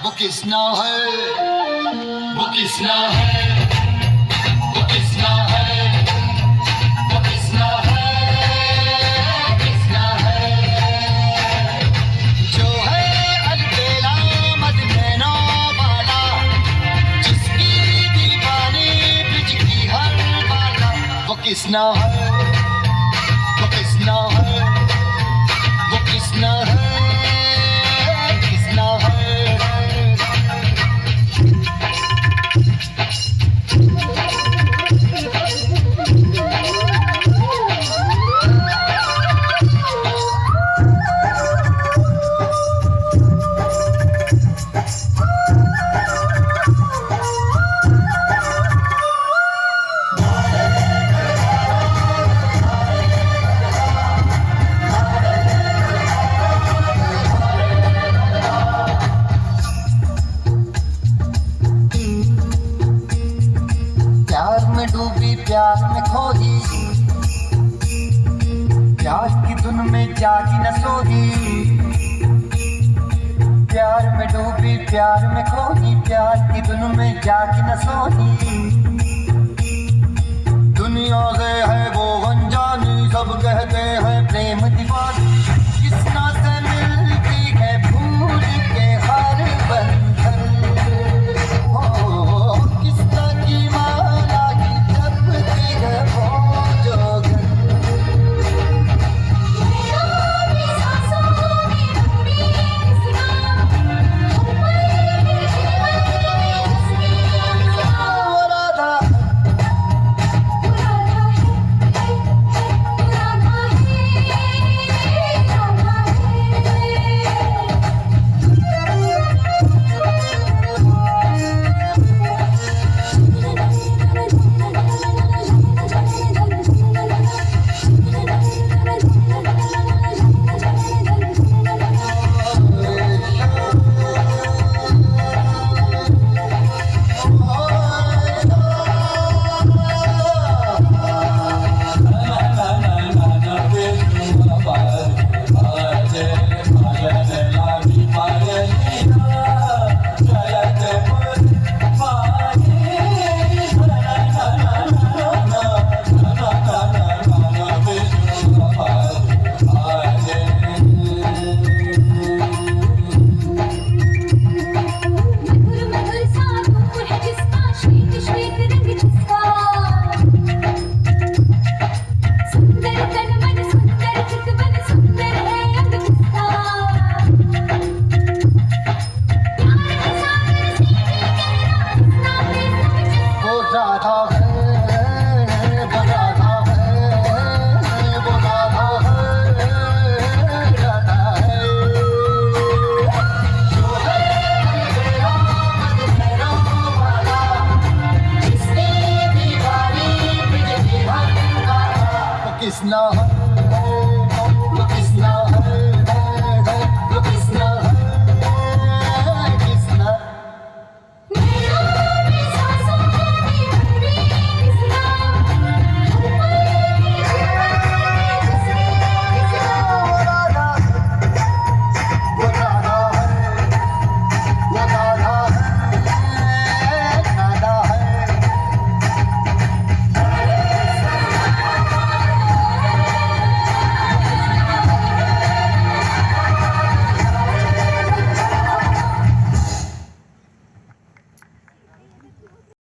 वो किसना है, वो किसना है, वो किसना है, वो किसना है, किसना है, जो है अलबेला मदनैना वाला, जिसकी दीवानी ब्रिज की हर बाला। वो किसना है, वो किसना है, वो किसना है, किसना है। प्यार में डूबी प्यार में खोई, प्यार की धुन में जागी न सोई। प्यार में डूबी प्यार में खोई, प्यार की धुन में जागी न सोई। दुनिया से है वो अनजानी, सब कहते हैं प्रेम दीवानी।